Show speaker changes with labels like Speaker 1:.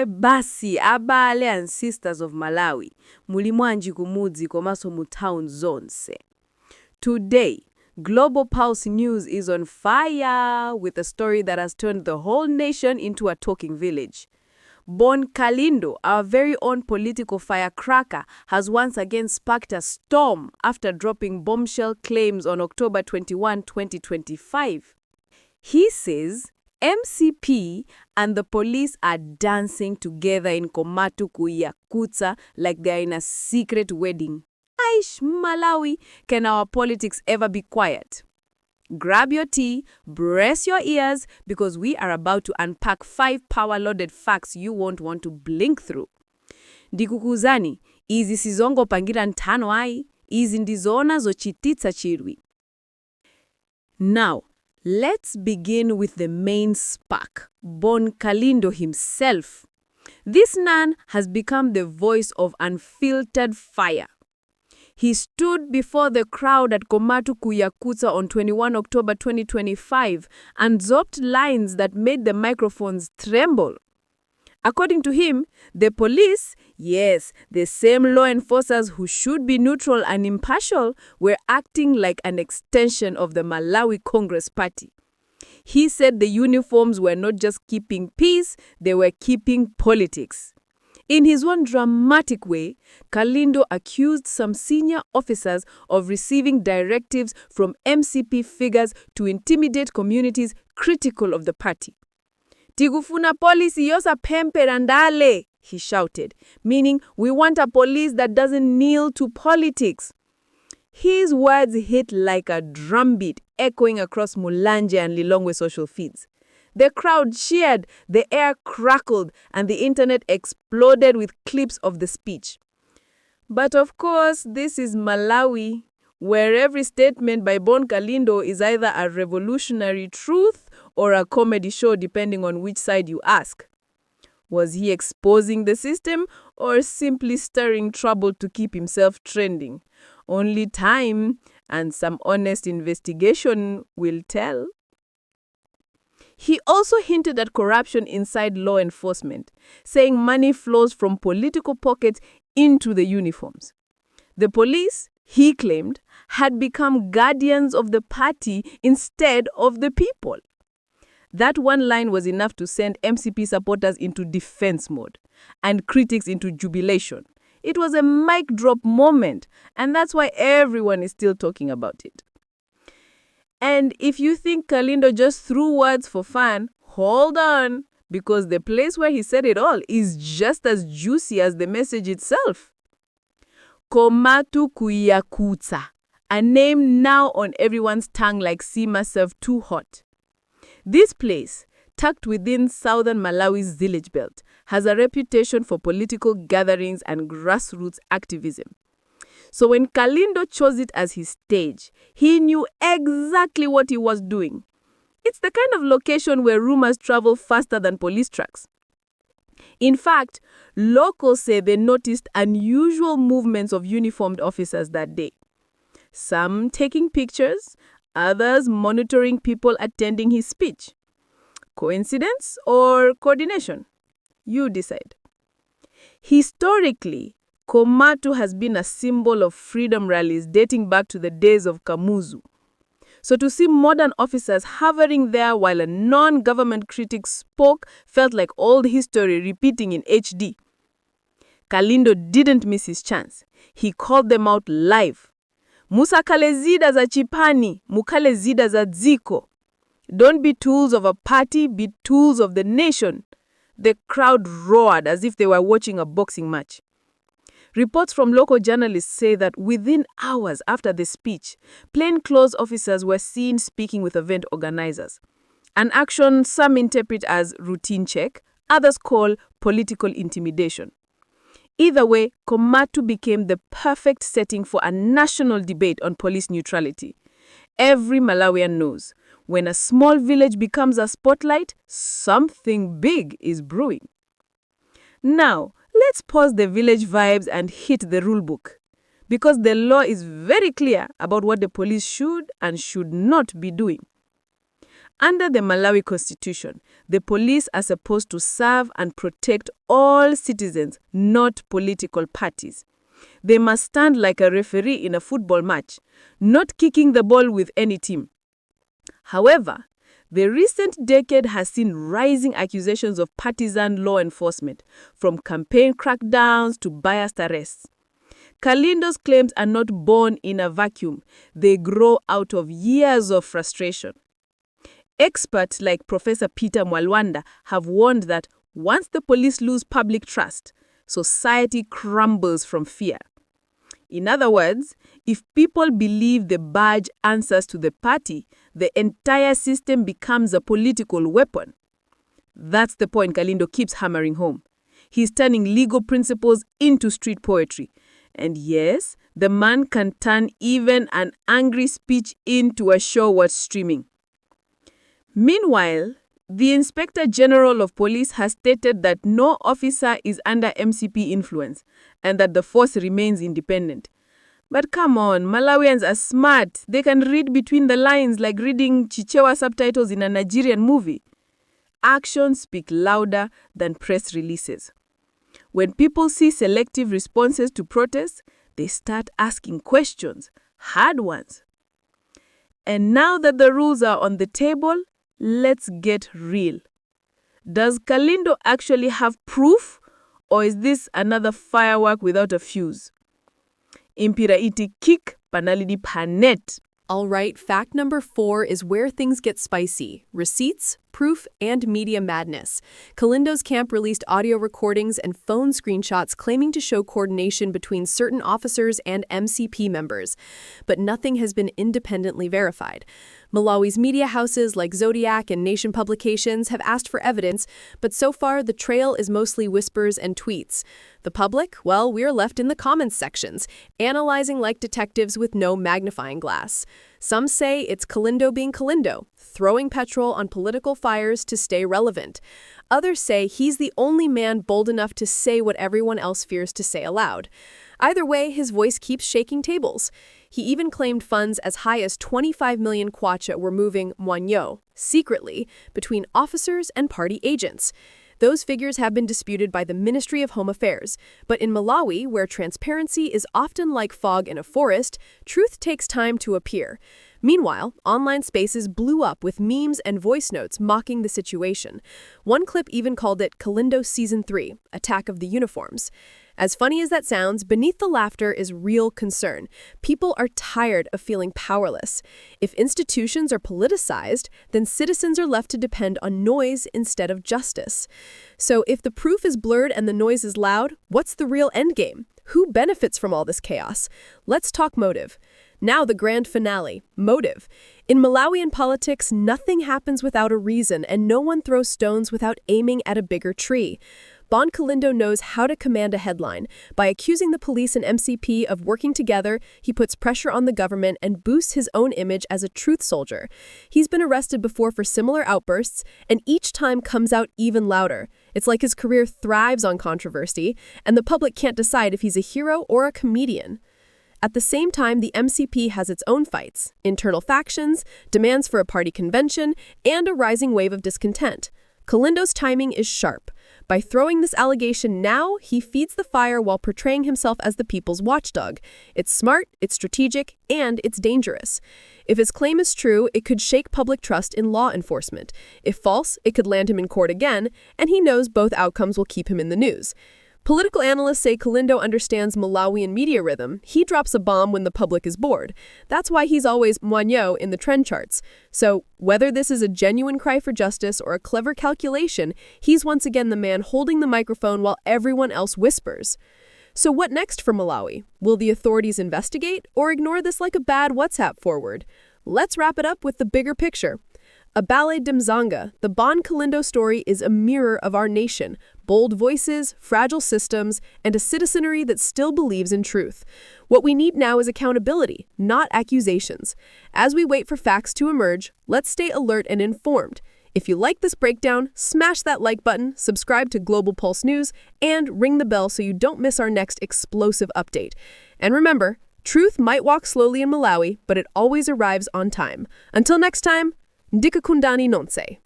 Speaker 1: basi abale and sisters of Malawi, mulimwanji kumudzi komaso mu town zonse. Today, Global Pulse News is on fire with a story that has turned the whole nation into a talking village. Bon Kalindo, our very own political firecracker, has once again sparked a storm after dropping bombshell claims on October 21, 2025. He says MCP and the police are dancing together in Komatu Kuiyakutsa like they're in a secret wedding. Aish, Malawi, can our politics ever be quiet? Grab your tea, brace your ears, because we are about to unpack 5 power-loaded facts you won't want to blink through. Ndikukuzani, izi sizongo pangira ntano ai, izi ndizona zochititsa chirwi. Now, let's begin with the main spark, Bon Kalindo himself. This man has become the voice of unfiltered fire. He stood before the crowd at Komatu Kuiyakutsa on 21 October 2025 and dropped lines that made the microphones tremble. According to him, the police, yes, the same law enforcers who should be neutral and impartial, were acting like an extension of the Malawi Congress Party. He said the uniforms were not just keeping peace, they were keeping politics. In his own dramatic way, Kalindo accused some senior officers of receiving directives from MCP figures to intimidate communities critical of the party. Tigufuna policy yosa pemperandale, he shouted, meaning we want a police that doesn't kneel to politics. His words hit like a drumbeat echoing across Mulanje and Lilongwe social feeds. The crowd cheered, the air crackled, and the internet exploded with clips of the speech. But of course, this is Malawi, where every statement by Bon Kalindo is either a revolutionary truth or a comedy show, depending on which side you ask. Was he exposing the system or simply stirring trouble to keep himself trending? Only time and some honest investigation will tell. He also hinted at corruption inside law enforcement, saying money flows from political pockets into the uniforms. The police, he claimed, had become guardians of the party instead of the people. That one line was enough to send MCP supporters into defense mode and critics into jubilation. It was a mic drop moment, and that's why everyone is still talking about it. And if you think Kalindo just threw words for fun, hold on, because the place where he said it all is just as juicy as the message itself. Komatu Kuiyakutsa, a name now on everyone's tongue like Sima served too hot. This place, tucked within southern Malawi's village belt, has a reputation for political gatherings and grassroots activism. So when Kalindo chose it as his stage, he knew exactly what he was doing. It's the kind of location where rumors travel faster than police trucks. In fact, locals say they noticed unusual movements of uniformed officers that day. Some taking pictures, others monitoring people attending his speech. Coincidence or coordination? You decide. Historically, Komatu has been a symbol of freedom rallies dating back to the days of Kamuzu. So to see modern officers hovering there while a non-government critic spoke felt like old history repeating in HD. Kalindo didn't miss his chance. He called them out live. Musakale zida za chipani, mukale zida za dziko. Don't be tools of a party, be tools of the nation. The crowd roared as if they were watching a boxing match. Reports from local journalists say that within hours after the speech, plainclothes officers were seen speaking with event organizers. An action some interpret as routine check, others call political intimidation. Either way, Komatu became the perfect setting for a national debate on police neutrality. Every Malawian knows, when a small village becomes a spotlight, something big is brewing. Now, let's pause the village vibes and hit the rulebook, because the law is very clear about what the police should and should not be doing. Under the Malawi Constitution, the police are supposed to serve and protect all citizens, not political parties. They must stand like a referee in a football match, not kicking the ball with any team. However, the recent decade has seen rising accusations of partisan law enforcement, from campaign crackdowns to biased arrests. Kalindo's claims are not born in a vacuum. They grow out of years of frustration. Experts like Professor Peter Mwalwanda have warned that once the police lose public trust, society crumbles from fear. In other words, if people believe the badge answers to the party, the entire system becomes a political weapon. That's the point Kalindo keeps hammering home. He's turning legal principles into street poetry. And yes, the man can turn even an angry speech into a show worth streaming. Meanwhile, the Inspector General of Police has stated that no officer is under MCP influence and that the force remains independent. But come on, Malawians are smart. They can read between the lines like reading Chichewa subtitles in a Nigerian movie. Actions speak louder than press releases. When people see selective responses to protests, they start asking questions, hard ones. And now that the rules are on the table, let's get real. Does Kalindo actually have proof, or is this another firework without a fuse? Impira iti kick panalidi panet.
Speaker 2: All right, fact number 4 is where things get spicy. Receipts, proof, and media madness. Kalindo's camp released audio recordings and phone screenshots claiming to show coordination between certain officers and MCP members. But nothing has been independently verified. Malawi's media houses like Zodiac and Nation Publications have asked for evidence, but so far the trail is mostly whispers and tweets. The public? Well, we're left in the comments sections, analyzing like detectives with no magnifying glass. Some say it's Kalindo being Kalindo, throwing petrol on political fires to stay relevant. Others say he's the only man bold enough to say what everyone else fears to say aloud. Either way, his voice keeps shaking tables. He even claimed funds as high as 25 million kwacha were moving mwanyo, secretly, between officers and party agents. Those figures have been disputed by the Ministry of Home Affairs, but in Malawi, where transparency is often like fog in a forest, truth takes time to appear. Meanwhile, online spaces blew up with memes and voice notes mocking the situation. One clip even called it Kalindo Season 3, Attack of the Uniforms. As funny as that sounds, beneath the laughter is real concern. People are tired of feeling powerless. If institutions are politicized, then citizens are left to depend on noise instead of justice. So if the proof is blurred and the noise is loud, what's the real endgame? Who benefits from all this chaos? Let's talk motive. Now the grand finale, motive. In Malawian politics, nothing happens without a reason, and no one throws stones without aiming at a bigger tree. Bon Kalindo knows how to command a headline. By accusing the police and MCP of working together, he puts pressure on the government and boosts his own image as a truth soldier. He's been arrested before for similar outbursts, and each time comes out even louder. It's like his career thrives on controversy, and the public can't decide if he's a hero or a comedian. At the same time, the MCP has its own fights, internal factions, demands for a party convention, and a rising wave of discontent. Kalindo's timing is sharp. By throwing this allegation now, he feeds the fire while portraying himself as the people's watchdog. It's smart, it's strategic, and it's dangerous. If his claim is true, it could shake public trust in law enforcement. If false, it could land him in court again, and he knows both outcomes will keep him in the news. Political analysts say Kalindo understands Malawian media rhythm. He drops a bomb when the public is bored. That's why he's always mwanyo in the trend charts. So, whether this is a genuine cry for justice or a clever calculation, he's once again the man holding the microphone while everyone else whispers. So what next for Malawi? Will the authorities investigate or ignore this like a bad WhatsApp forward? Let's wrap it up with the bigger picture. A ballet d'Mzanga, the Bon Kalindo story is a mirror of our nation, bold voices, fragile systems, and a citizenry that still believes in truth. What we need now is accountability, not accusations. As we wait for facts to emerge, let's stay alert and informed. If you like this breakdown, smash that like button, subscribe to Global Pulse News, and ring the bell so you don't miss our next explosive update. And remember, truth might walk slowly in Malawi, but it always arrives on time. Until next time, Ndikakundani nonse.